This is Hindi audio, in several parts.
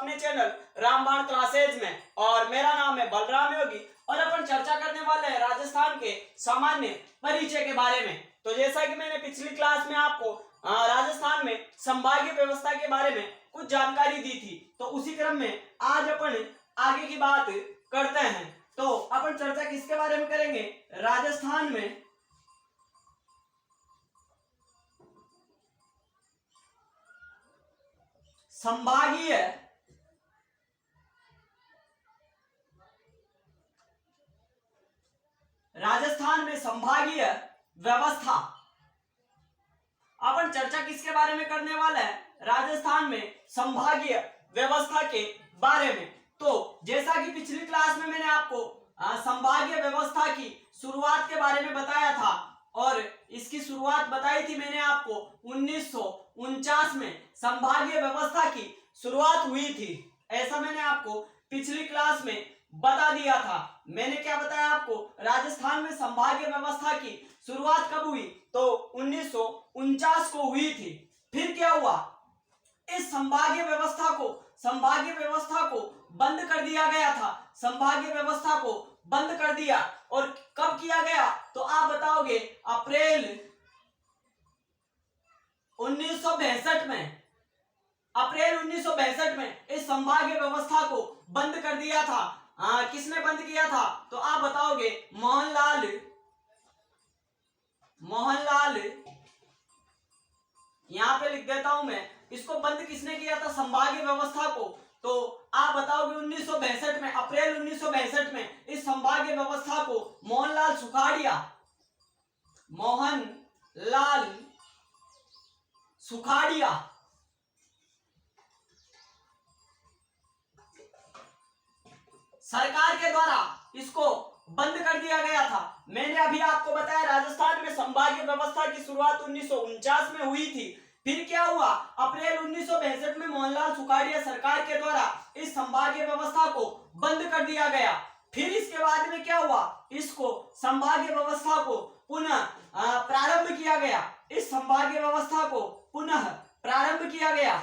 अपने चैनल रामबाण क्लासेज में। और मेरा नाम है बलराम योगी और अपन चर्चा करने वाले हैं राजस्थान के सामान्य परिचय के बारे में। तो जैसा कि मैंने पिछली क्लास में आपको राजस्थान में संभागीय व्यवस्था के बारे में कुछ जानकारी दी थी, तो उसी क्रम में आज अपन आगे की बात करते हैं। तो अपन चर्चा किसके बारे में करेंगे? राजस्थान में संभागीय व्यवस्था। अपन चर्चा किसके बारे में करने वाला है? राजस्थान में संभागीय व्यवस्था के बारे में। तो जैसा कि पिछली क्लास में मैंने आपको संभागीय व्यवस्था की शुरुआत के बारे में बताया था और इसकी शुरुआत बताई थी मैंने आपको 1949 में संभागीय व्यवस्था की शुरुआत हुई थी। ऐसा मैंने आपको पिछली क्लास में बता दिया था। मैंने क्या बताया आपको? राजस्थान में संभागीय व्यवस्था की शुरुआत कब हुई? तो 1949 को हुई थी। फिर क्या हुआ? इस संभागीय व्यवस्था को बंद कर दिया गया था। संभागीय व्यवस्था को बंद कर दिया। और कब किया गया? तो आप बताओगे। अप्रैल 1962 में। अप्रैल 1962 में इस संभागीय व्यवस्था को बंद कर दिया था। किसने बंद किया था? तो आप बताओगे। मोहनलाल यहां पे लिख देता हूं मैं। इसको बंद किसने किया था संभागीय व्यवस्था को? तो आप बताओगे 1962 में, अप्रैल 1962 में इस संभागीय व्यवस्था को मोहनलाल सुखाड़िया सरकार के द्वारा इसको बंद कर दिया गया था। मैंने अभी आपको बताया राजस्थान में संभागीय व्यवस्था की शुरुआत 1949 में हुई थी। फिर क्या हुआ? अप्रैल 1962 में मोहनलाल सुखाड़िया सरकार के द्वारा इस संभागीय व्यवस्था को बंद कर दिया गया। फिर इसके बाद में क्या हुआ? इसको संभागीय व्यवस्था को पुनः प्रारंभ किया गया। इस संभागीय व्यवस्था को पुनः प्रारंभ किया गया।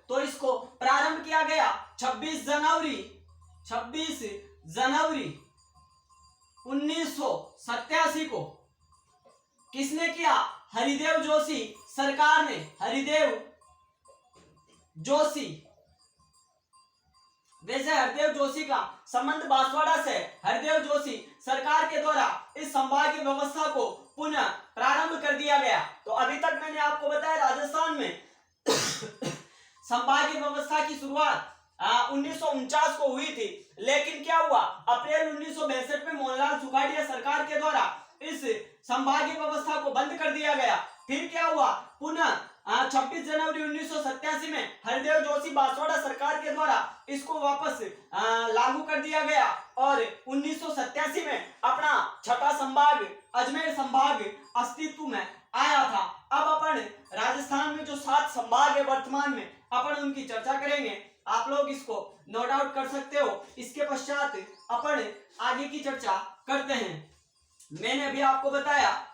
तो इसको प्रारंभ किया गया 26 जनवरी 1987 को। किसने किया? हरिदेव जोशी सरकार ने। हरिदेव जोशी। वैसे हरिदेव जोशी का संबंध बांसवाड़ा से। हरिदेव जोशी सरकार के द्वारा इस संभागीय व्यवस्था को पुनः प्रारंभ कर दिया गया। तो अभी तक मैंने आपको बताया राजस्थान में संभागीय व्यवस्था की शुरुआत 1949 को हुई थी। लेकिन क्या हुआ? अप्रैल 1962 में मोहनलाल सुखाड़िया सरकार के द्वारा इस संभागीय व्यवस्था को बंद कर दिया गया। फिर क्या हुआ? पुनः 26 जनवरी 1987 में हरिदेव जोशी बांसवाड़ा सरकार के द्वारा इसको वापस लागू कर दिया गया। और 1987 में अपना छठा संभाग अजमेर संभाग अस्तित्व में आया था। अब अपन राजस्थान में जो 7 संभाग है वर्तमान में, अपन उनकी चर्चा करेंगे। आप लोग इसको नोट आउट कर सकते हो। इसके पश्चात अपन आगे की चर्चा करते हैं। मैंने अभी आपको बताया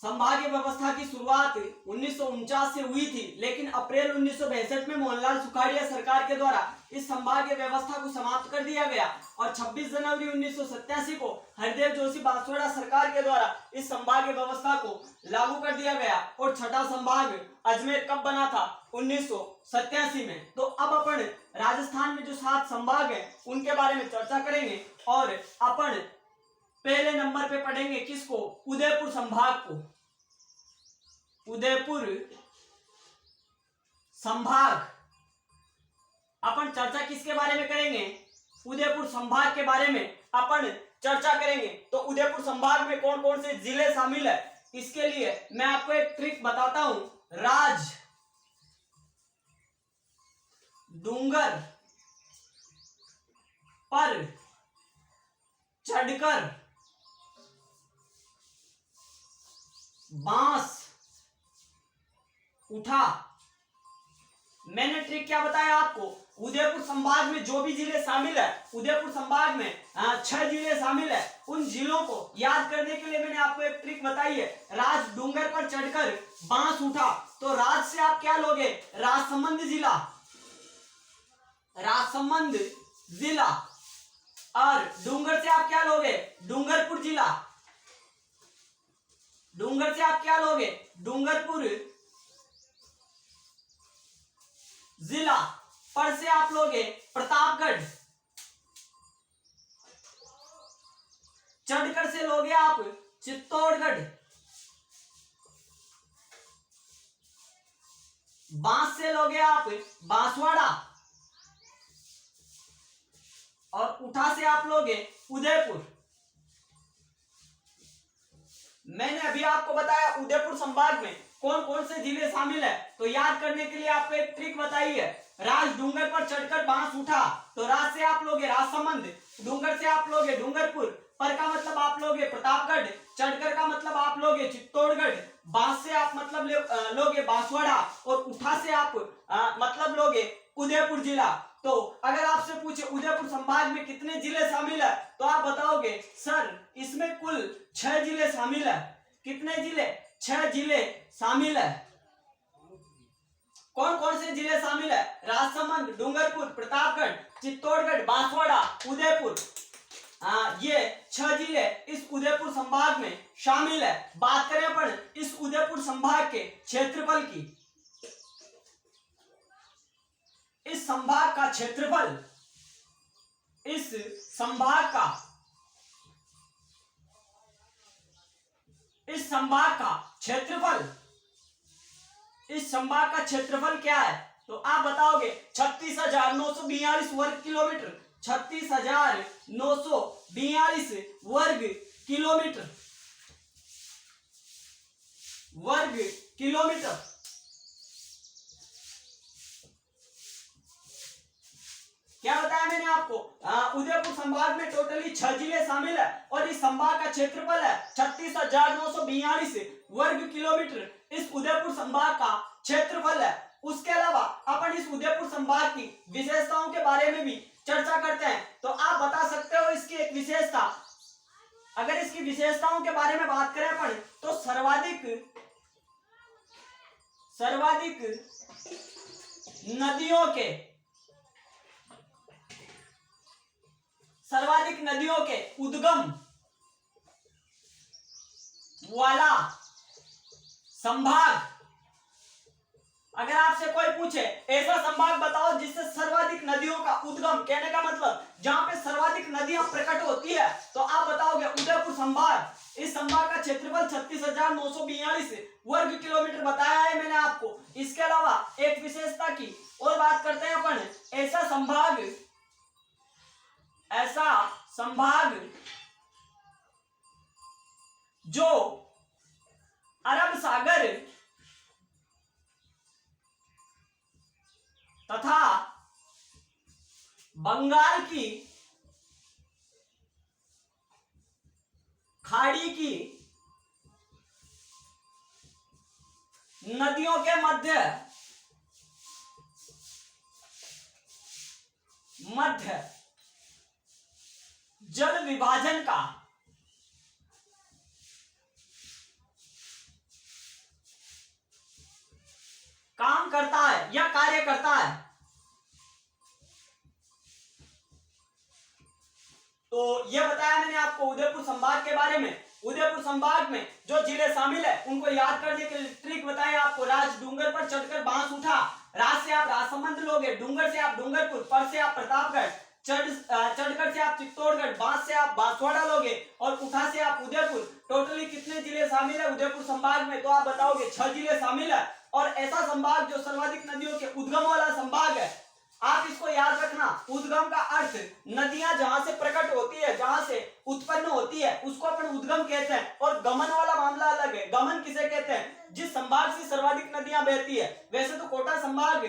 संभागीय व्यवस्था की शुरुआत 1949 से हुई थी, लेकिन अप्रैल 1962 में मोहनलाल सुखाड़िया सरकार के द्वारा इस संभागीय व्यवस्था को समाप्त कर दिया गया। और 26 जनवरी 1987 को हरिदेव जोशी बांसवाड़ा सरकार के द्वारा इस संभागीय व्यवस्था को लागू कर दिया गया। और छठा संभाग अजमेर कब बना था? 1987 में। तो अब अपन राजस्थान में जो 7 संभाग है उनके बारे में चर्चा करेंगे। और अपन पहले नंबर पे पढ़ेंगे किसको? उदयपुर संभाग को। उदयपुर संभाग। अपन चर्चा किसके बारे में करेंगे? उदयपुर संभाग के बारे में अपन चर्चा करेंगे। तो उदयपुर संभाग में कौन कौन से जिले शामिल है, इसके लिए मैं आपको एक ट्रिक बताता हूं। राज डूंगर पर चढ़कर बांस उठा। मैंने ट्रिक क्या बताया आपको? उदयपुर संभाग में जो भी जिले शामिल है, उदयपुर संभाग में 6 जिले शामिल है। उन जिलों को याद करने के लिए मैंने आपको एक ट्रिक बताई है। राज डूंगर पर चढ़कर बांस उठा, तो राज से आप क्या लोगे? राजसमंद जिला, राजसमंद जिला। और डूंगर से आप क्या लोगे? डूंगरपुर जिला। डूंगर से आप क्या लोगे? डूंगरपुर जिला। पर से आप लोगे प्रतापगढ़। चढ़कर से लोगे आप चित्तौड़गढ़। बांस से लोगे आप बांसवाड़ा। और उठा से आप लोगे उदयपुर। मैंने अभी आपको बताया उदयपुर संभाग में कौन कौन से जिले शामिल है। तो याद करने के लिए आपको एक ट्रिक बताई है। राज डूंगर पर चढ़कर बांस उठा, तो राज से आप लोगे राजसमंद, डूंगर से आप लोगे डूंगरपुर, पर का मतलब आप लोगे प्रतापगढ़, चढ़कर का मतलब आप लोगे चित्तौड़गढ़, बांस से आप मतलब लोगे बांसवाड़ा, और उठा से आप मतलब लोगे उदयपुर जिला। तो अगर आपसे पूछे उदयपुर संभाग में कितने जिले शामिल है, तो आप बताओगे सर इसमें कुल 6 जिले शामिल है। कितने जिले? 6 जिले शामिल है। कौन कौन से जिले शामिल है? राजसमंद, डूंगरपुर, प्रतापगढ़, चित्तौड़गढ़, बांसवाड़ा, उदयपुर। ये 6 जिले इस उदयपुर संभाग में शामिल है। बात करें अपन इस उदयपुर संभाग के क्षेत्रफल की। इस संभाग का क्षेत्रफल, इस संभाग का, इस संभाग का क्षेत्रफल, इस संभाग का क्षेत्रफल क्या है? तो आप बताओगे 36,942 वर्ग किलोमीटर। 36,942 वर्ग किलोमीटर, वर्ग किलोमीटर। क्या बताया मैंने आपको? उदयपुर संभाग में टोटली 6 जिले शामिल है और इस संभाग का क्षेत्रफल है 36,942 वर्ग किलोमीटर। इस उदयपुर संभाग का क्षेत्रफल है। उसके अलावा अपन इस उदयपुर संभाग की विशेषताओं के बारे में भी चर्चा करते हैं। तो आप बता सकते हो इसकी एक विशेषता। अगर इसकी विशेषताओं के बारे में बात करें अपन, तो सर्वाधिक नदियों के उद्गम वाला संभाग। अगर आपसे कोई पूछे ऐसा संभाग बताओ जिससे सर्वाधिक नदियों का उद्गम, कहने का मतलब जहां पे सर्वाधिक नदियां प्रकट होती है, तो आप बताओगे उदयपुर संभाग। इस संभाग का क्षेत्रफल 36,942 वर्ग किलोमीटर बताया है मैंने आपको। इसके अलावा एक विशेषता की और बात करते हैं अपन। ऐसा संभाग जो अरब सागर तथा बंगाल की खाड़ी की नदियों के मध्य जल विभाजन का काम करता है या कार्य करता है। तो यह बताया मैंने आपको उदयपुर संभाग के बारे में। उदयपुर संभाग में जो जिले शामिल है उनको याद करने के लिए ट्रिक बताया आपको। राज डूंगर पर चढ़कर बांस उठा, राज से आप राजसमंद लोगे, डूंगर से आप डूंगरपुर, पर से आप प्रतापगढ़, चढ़कर से आप चित्तौड़गढ़, बांस से आप बांसवाड़ा लोगे और उठा से आप उदयपुर। टोटली कितने जिले शामिल है उदयपुर संभाग में? तो आप बताओगे 6 जिले शामिल है। और ऐसा संभाग जो सर्वाधिक नदियों के उद्गम वाला संभाग है। आप इसको याद रखना, उद्गम का अर्थ नदियां जहां से प्रकट होती है, जहां से उत्पन्न होती है, उसको अपन उद्गम कहते हैं। और गमन वाला मामला अलग है। गमन किसे कहते हैं? जिस संभाग से सर्वाधिक नदियां बहती है। वैसे तो कोटा संभाग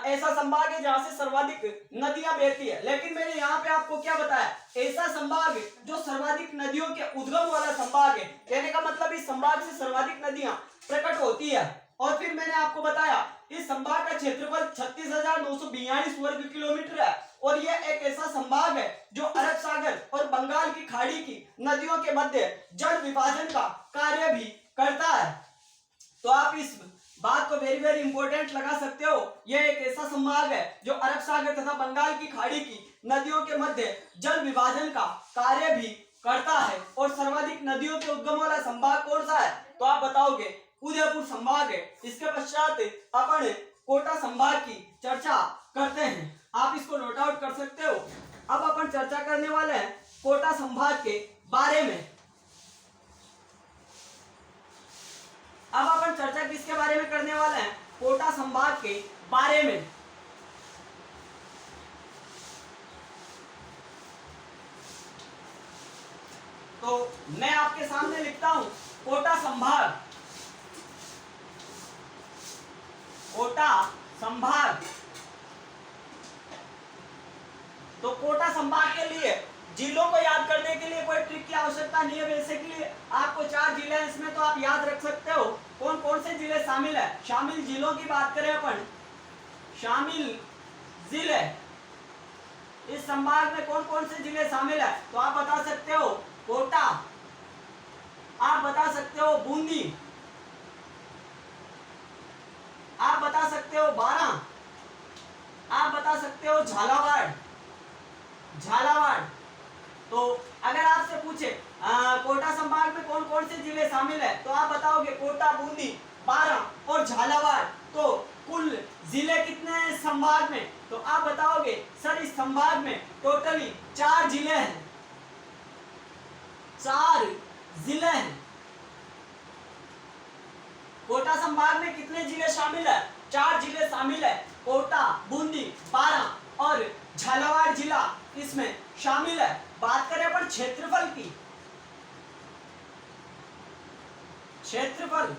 ऐसा संभाग है जहां से सर्वाधिक नदियां बहती है, लेकिन मैंने यहाँ पे आपको क्या बताया? ऐसा संभाग जो सर्वाधिक नदियों के उद्गम वाला संभाग है। कहने का मतलब इस संभाग से सर्वाधिक नदियां प्रकट होती है। और फिर मैंने आपको बताया इस संभाग का क्षेत्रफल 36,942 वर्ग किलोमीटर है। और यह एक ऐसा संभाग है जो अरब सागर और मध्य जल विभाजन का कार्य भी करता है। तो आप इस बात को वेरी वेरी इंपॉर्टेंट लगा सकते हो। यह एक ऐसा संभाग है जो अरब सागर तथा बंगाल की खाड़ी की नदियों के मध्य जल विभाजन का कार्य भी करता है। और सर्वाधिक नदियों के उद्गम वाला संभाग कौन सा है? तो आप बताओगे उदयपुर संभाग है। इसके पश्चात अपन कोटा संभाग की चर्चा करते हैं। आप इसको नोट आउट कर सकते हो। अब अपन चर्चा करने वाले हैं कोटा संभाग के बारे में। अब अपन चर्चा किसके बारे में करने वाले हैं? कोटा संभाग के बारे में। तो मैं आपके सामने लिखता हूं कोटा संभाग। कोटा संभाग। तो कोटा संभाग के लिए जिलों को याद करने के लिए कोई ट्रिक की आवश्यकता नहीं है। बेसिकली आपको 4 जिले हैं इसमें, तो आप याद रख सकते हो कौन कौन से जिले शामिल है। शामिल जिलों की बात करें अपन, शामिल जिले, इस संभाग में कौन कौन से जिले शामिल है? तो आप बता सकते हो कोटा, आप बता सकते हो बूंदी, आप बता सकते हो बारां, आप बता सकते हो झालावाड़। झालावाड़। तो अगर आपसे पूछे कोटा संभाग में कौन कौन से जिले शामिल है, तो आप बताओगे कोटा, बूंदी, बारां और झालावाड़। तो कुल जिले कितने हैं इस संभाग में? तो आप बताओगे सर इस संभाग में टोटली 4 जिले हैं। 4 जिले हैं। कोटा संभाग में कितने जिले शामिल है? 4 जिले शामिल है। कोटा, बूंदी, बारां और झालावाड़ जिला इसमें शामिल है। बात करें अपन क्षेत्रफल की, क्षेत्रफल,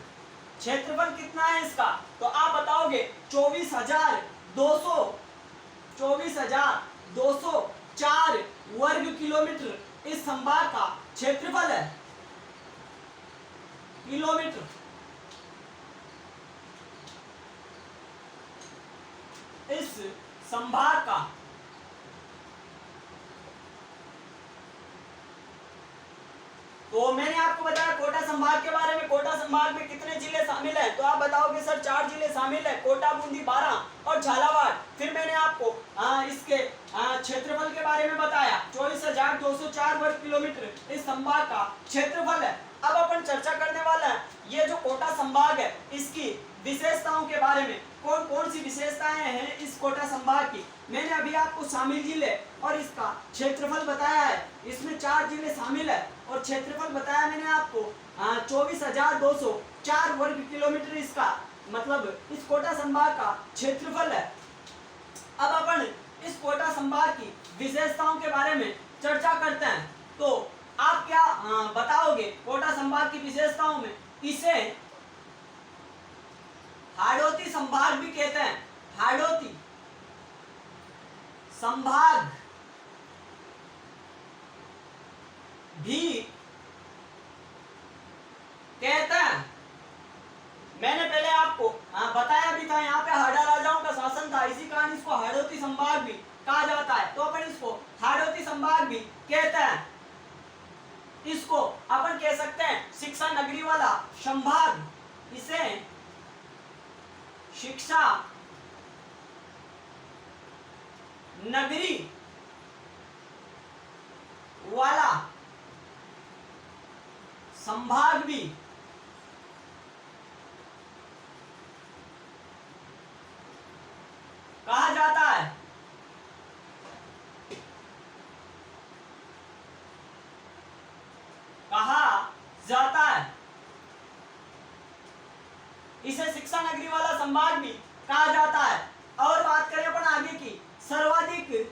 क्षेत्रफल कितना है इसका? तो आप बताओगे 24,204 वर्ग किलोमीटर इस संभाग का क्षेत्रफल है। किलोमीटर। इस संभाग का तो मैंने आपको बताया कोटा संभाग के बारे में। कोटा संभाग में कितने जिले शामिल हैं? तो आप बताओगे सर 4 जिले शामिल है, कोटा, बूंदी, बारां और झालावाड़। फिर मैंने आपको इसके क्षेत्रफल के बारे में बताया। 24,204 वर्ग किलोमीटर इस संभाग का क्षेत्रफल है। अब अपन चर्चा करने वाला है ये जो कोटा संभाग है इसकी विशेषताओं के बारे में। कौन कौन सी विशेषताएं हैं इस कोटा संभाग की? मैंने अभी आपको शामिल जिले और इसका क्षेत्रफल बताया है। इसमें 4 जिले शामिल है और क्षेत्रफल बताया मैंने आपको 24,204 वर्ग किलोमीटर इसका मतलब इस कोटा संभाग का क्षेत्रफल है। अब अपन इस कोटा संभाग की विशेषताओं के बारे में चर्चा करते हैं। तो आप क्या बताओगे कोटा संभाग की विशेषताओं में? इसे हाड़ौती संभाग भी कहते हैं। हाड़ौती संभाग भी कहते हैं। मैंने पहले आपको बताया भी था, यहाँ पे हाड़ा राजाओं का शासन था, इसी कारण इसको हाड़ौती संभाग भी कहा जाता है। तो अपन इसको हाड़ौती संभाग भी कहते हैं। इसको अपन कह सकते हैं शिक्षा नगरी वाला संभाग। इसे शिक्षा नगरी वाला संभाग भी कहा जाता है। कहा जाता है। इसे शिक्षा नगरी वाला संभाग भी कहा जाता है। और बात करें अपन आगे की, सर्वाधिक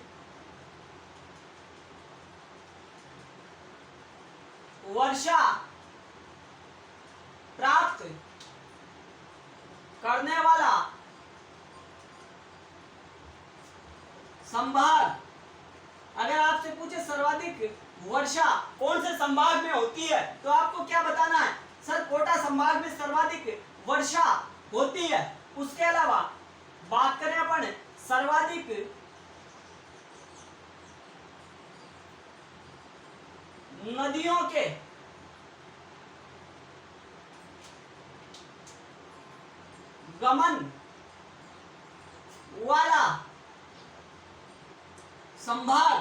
वर्षा प्राप्त करने वाला संभाग। अगर आपसे पूछे सर्वाधिक वर्षा कौन से संभाग में होती है, तो आपको क्या बताना है? सर कोटा संभाग में सर्वाधिक वर्षा होती है। उसके अलावा बात करें अपन सर्वाधिक नदियों के गमन वाला संभाग।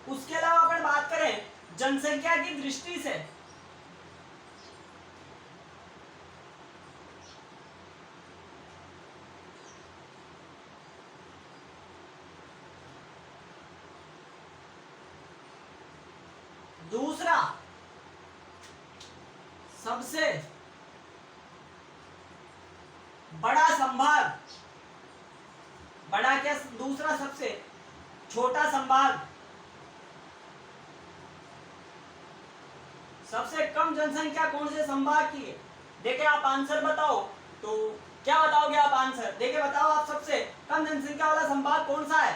उसके अलावा अगर बात करें जनसंख्या की दृष्टि से, दूसरा सबसे बड़ा संभाग, बड़ा क्या, दूसरा सबसे छोटा संभाग, सबसे कम जनसंख्या कौन से संभाग की है? देखिए आप आंसर बताओ, तो क्या बताओगे आप आंसर? देखिए बताओ आप, सबसे कम जनसंख्या वाला संभाग कौन सा है?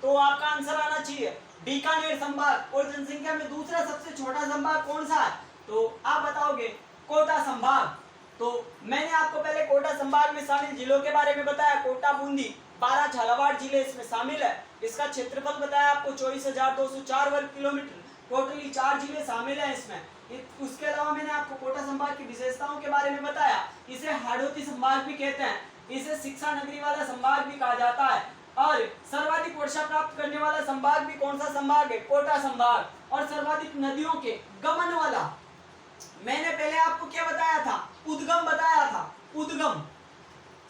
तो आपका आंसर आना चाहिए बीकानेर संभाग। और जनसंख्या में दूसरा सबसे छोटा संभाग कौन सा है? तो आप बताओगे कोटा संभाग। तो मैंने आपको पहले कोटा संभाग में शामिल जिलों के बारे में बताया। कोटा, बूंदी, 12 झालावाड़ जिले इसमें शामिल है। इसका क्षेत्रफल बताया आपको 24,204 वर्ग किलोमीटर। टोटली 4 जिले शामिल हैं इसमें। उसके अलावा मैंने आपको कोटा संभाग की विशेषताओं के बारे में बताया। इसे हाड़ौती संभाग भी कहते हैं, इसे शिक्षा नगरी वाला संभाग भी कहा जाता है। और सर्वाधिक वर्षा प्राप्त करने वाला संभाग भी कौन सा संभाग है? कोटा संभाग। और सर्वाधिक नदियों के गमन वाला, मैंने पहले आपको क्या बताया था? उद्गम बताया था, उद्गम।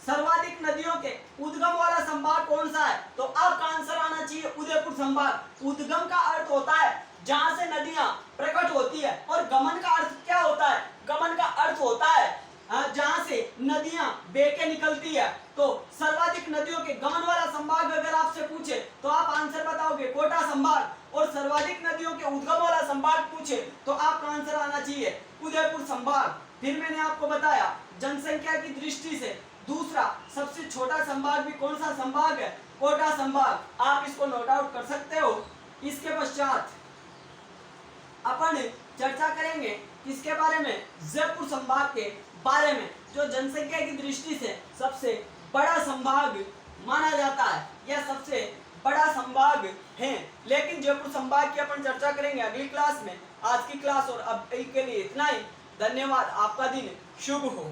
सर्वाधिक नदियों के उद्गम वाला संभाग कौन सा है? तो आपका आंसर आना चाहिए उदयपुर संभाग। उद्गम का अर्थ होता है जहां से नदियां प्रकट होती है, और गमन का अर्थ क्या होता है? गमन का अर्थ होता है जहां से नदियां बह के निकलती है। तो सर्वाधिक नदियों के गमन वाला संभाग अगर आपसे पूछे तो आप आंसर बताओगे कोटा संभाग। और सर्वाधिक नदियों के उद्गम वाला संभाग पूछे तो आपका आंसर आना चाहिए उदयपुर संभाग। फिर मैंने आपको बताया जनसंख्या की दृष्टि से दूसरा सबसे छोटा संभाग भी कौन सा संभाग है? कोटा संभाग। आप इसको नोट आउट कर सकते हो। इसके पश्चात अपन चर्चा करेंगे किसके बारे में? जयपुर संभाग के बारे में, जो जनसंख्या की दृष्टि से सबसे बड़ा संभाग माना जाता है, यह सबसे बड़ा संभाग है। लेकिन जयपुर संभाग की अपन चर्चा करेंगे अगली क्लास में। आज की क्लास और अब के लिए इतना ही। धन्यवाद। आपका दिन शुभ हो।